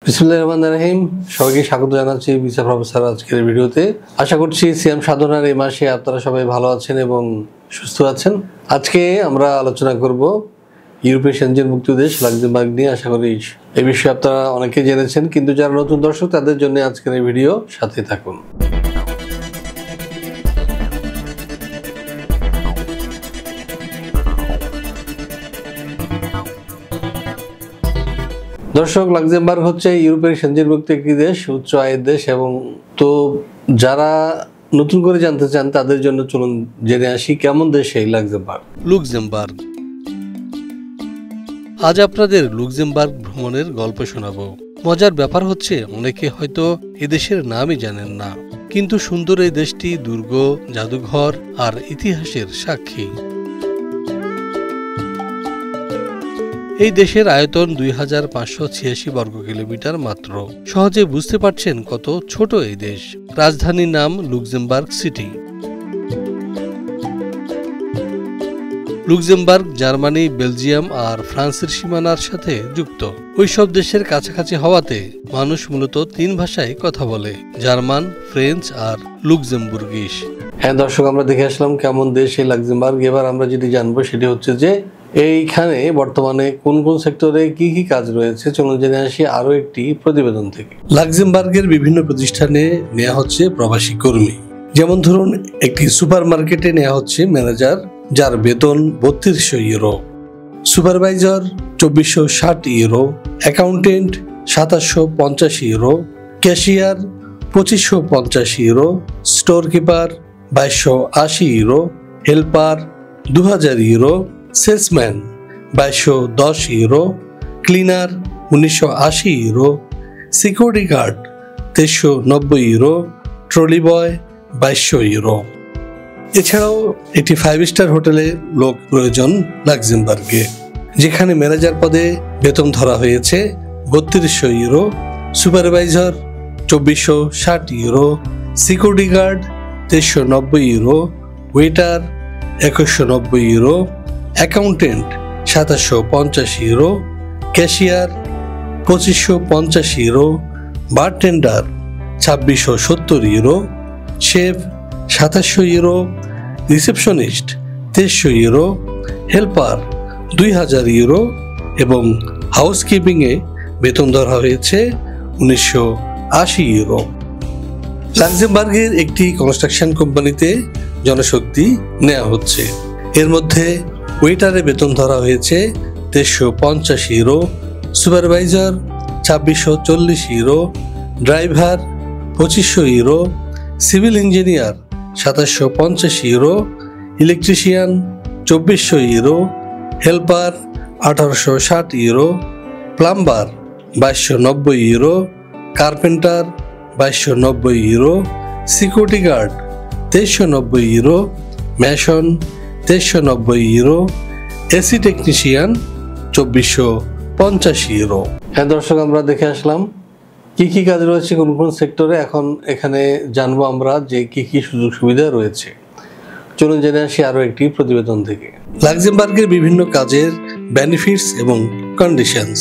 বিসমিল্লাহির রহমানির রহিম। সবাইকে স্বাগত জানাচ্ছি ভিসা প্রফেসর আজকের ভিডিওতে। আশা করছি সিয়াম সাধনার এই মাসে আপনারা সবাই ভালো আছেন এবং সুস্থ আছেন। আজকে আমরা আলোচনা করব ইউরোপীয় সেনজেন মুক্ত দেশ লাক্সেমবার্গ নিয়ে। আশা করি এই বিষয়ে আপনারা অনেকে জেনেছেন, কিন্তু যারা নতুন দর্শক তাদের জন্য আজকের এই ভিডিও, সাথে থাকুন। দর্শক, লাক্সেমবার্গ হচ্ছে ইউরোপের সেনজেনভুক্ত একটি দেশ, উচ্চ আয়ের দেশ। এবং তো যারা নতুন করে জানতে চান তাদের জন্য চলুন জেনে আসি কেমন দেশ এই লাক্সেমবার্গ। লুক্সেমবার্গ। আজ আপনাদের লুক্সেমবার্গ ভ্রমণের গল্প শোনাবো। মজার ব্যাপার হচ্ছে অনেকে হয়তো এদেশের নামই জানেন না, কিন্তু সুন্দর এই দেশটি দুর্গ, জাদুঘর আর ইতিহাসের সাক্ষী। এই দেশের আয়তন 2586 বর্গ কিলোমিটার মাত্র। সহজে বুঝতে পারছেন কত ছোট এই দেশ। রাজধানীর নাম Luxembourg city. Luxembourg Germany, Belgium আর ফ্রান্সের সীমানার সাথে যুক্ত। ওইসব দেশের কাছাকাছি হওয়াতে মানুষ মূলত 3 ভাষায় কথা বলে: জার্মান, ফ্রেঞ্চ আর লুক্সেমবুর্গিশ। হ্যাঁ দর্শক, আমরা দেখে আসলাম কেমন দেশ এই লাক্সেমবার্গ। এবার আমরা যেটি জানবো সেটি হচ্ছে যে এইখানে বর্তমানে কোন কোন সেক্টরে কি কি কাজ রয়েছে। চলুন জেনে আসি আরো একটি প্রতিবেদন থেকে। লাক্সেমবার্গের বিভিন্ন প্রতিষ্ঠানে নেওয়া হচ্ছে প্রবাসী কর্মী। যেমন ধরুন, একটি সুপার মার্কেটে নেওয়া হচ্ছে ম্যানেজার, যার বেতন 3200 euro, supervisor 2460 euro, accountant 2750 euro, cashier 2550 euro, store keeper 2280 euro, helper 2000 euro, salesman 2210 euro, cleaner 1980 euro, security guard 2390 euro, trolley boy 2200 euro. এছাড়াও একটি 5 স্টার হোটেলে লোক প্রয়োজন লাক্সেমবার্গে, যেখানে ম্যানেজার পদে বেতন ধরা হয়েছে 3200 euro, supervisor 2460 euro, security guard 2390 euro, waiter 2190 euro, accountant 2750 euro, cashier 2550 euro, bartender 2670 euro, chef 2700 euro, receptionist 2300 euro, helper 2000 euro এবং হাউসকিপিংয়ে বেতন ধরা হয়েছে 1980 ইউরো। লাক্সেমবার্গের একটি কনস্ট্রাকশন কোম্পানিতে জনশক্তি নেওয়া হচ্ছে। এর মধ্যে ওয়েটারে বেতন ধরা হয়েছে 2350 euro, supervisor 2640 euro, driver 2500 euro, civil engineer 2750 euro, electrician 2400 euro, helper 1860 euro, plumber 2290 euro, carpenter 2290 euro, security guard 2390 euro, mason 2390 euro, AC technician 2450 euro. হ্যাঁ দর্শক, আমরা দেখে আসলাম কি কি কাজ রয়েছে কোন কোন সেক্টরে। এখন এখানে জানবো আমরা যে কি কি সুযোগ সুবিধা রয়েছে। চলুন জেনে আসি আরো একটি প্রতিবেদন থেকে। লাক্সেমবার্গের বিভিন্ন কাজের বেনিফিটস এবং কন্ডিশনস।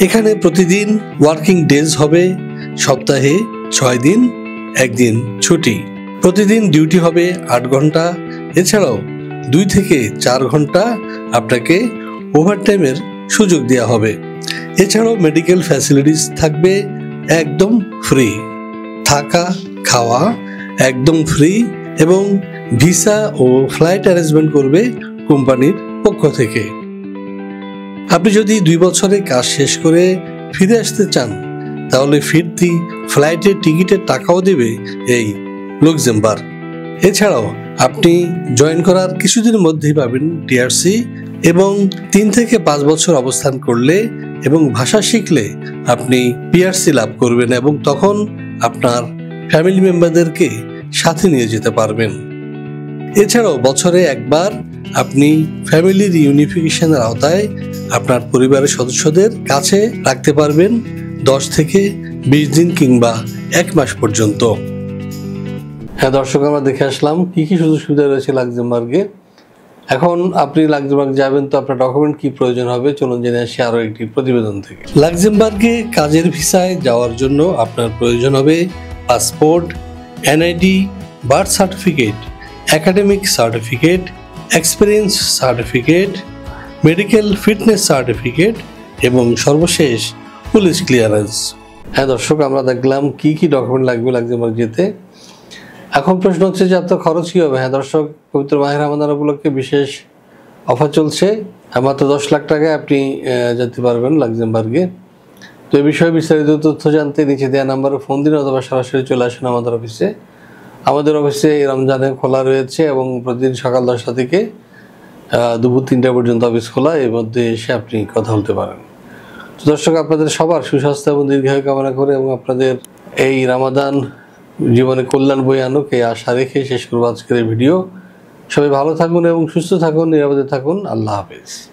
এখানে প্রতিদিন ওয়ার্কিং ডেজ হবে, সপ্তাহে 6 দিন, 1 দিন ছুটি। প্রতিদিন ডিউটি হবে 8 ঘন্টা। এছাড়াও 2 থেকে 4 ঘন্টা আপনাকে ওভারটাইমের সুযোগ দেওয়া হবে। এছাড়াও মেডিকেল ফ্যাসিলিটিস থাকবে একদম ফ্রি, থাকা খাওয়া একদম ফ্রি এবং ভিসা ও ফ্লাইট অ্যারেঞ্জমেন্ট করবে কোম্পানির পক্ষ থেকে। আপনি যদি 2 বছরে কাজ শেষ করে ফিরে আসতে চান, তাহলে ফিরতি ফ্লাইটের টিকিটের টাকাও দেবে এই লুক্সেমবার্গ। এছাড়াও আপনি জয়েন করার কিছুদিনের মধ্যেই পাবেন টিআরসি এবং 3 থেকে 5 বছর অবস্থান করলে এবং ভাষা শিখলে আপনি পিআরসি লাভ করবেন এবং তখন আপনার ফ্যামিলি মেম্বারদেরকে সাথে নিয়ে যেতে পারবেন। এছাড়াও বছরে একবার আপনি ফ্যামিলি রিইউনিফিকেশনের আওতায় আপনার পরিবারের সদস্যদের কাছে রাখতে পারবেন 10 থেকে 20 দিন কিংবা 1 মাস পর্যন্ত। হ্যাঁ দর্শক, আমরা দেখে আসলাম কি কি সুযোগ সুবিধা রয়েছে লাক্সেমবার্গে। এখন আপনি লাক্সেমবার্গ যাবেন, তো আপনার ডকুমেন্ট কি প্রয়োজন হবে চলুন জেনে আসি আরও একটি প্রতিবেদন থেকে। লাক্সেমবার্গে কাজের ভিসায় যাওয়ার জন্য আপনার প্রয়োজন হবে passport, NID, birth certificate, academic certificate, experience certificate, medical fitness certificate এবং সর্বশেষ পুলিশ ক্লিয়ারেন্স। হ্যাঁ দর্শক, আমরা দেখলাম কি কি ডকুমেন্ট লাগবে লাক্সেমবার্গ যেতে। এখন প্রশ্ন হচ্ছে যে আপনার খরচ কী হবে। হ্যাঁ দর্শক, পবিত্র মাহে রমাদান উপলক্ষে বিশেষ অফার চলছে। মাত্র 10 লাখ টাকায় আপনি যেতে পারবেন লাক্সেমবার্গে। তো এই বিষয়ে বিস্তারিত তথ্য জানতে নিচে দেওয়া নাম্বারে ফোন দিন অথবা সরাসরি চলে আসুন আমাদের অফিসে। আমাদের অফিসে এই রমজানে খোলা রয়েছে এবং প্রতিদিন সকাল 10টা থেকে দুপুর 3টা পর্যন্ত অফিস খোলা। এর মধ্যে এসে আপনি কথা বলতে পারেন। তো দর্শক, আপনাদের সবার সুস্বাস্থ্য এবং দীর্ঘায়ু কামনা করে এবং আপনাদের এই রমাদান জীবনে কল্যাণ বয়ে আনুক এই আশা রেখে শেষ করবো আজকের এই ভিডিও। সবাই ভালো থাকুন এবং সুস্থ থাকুন, নিরাপদে থাকুন। আল্লাহ হাফেজ।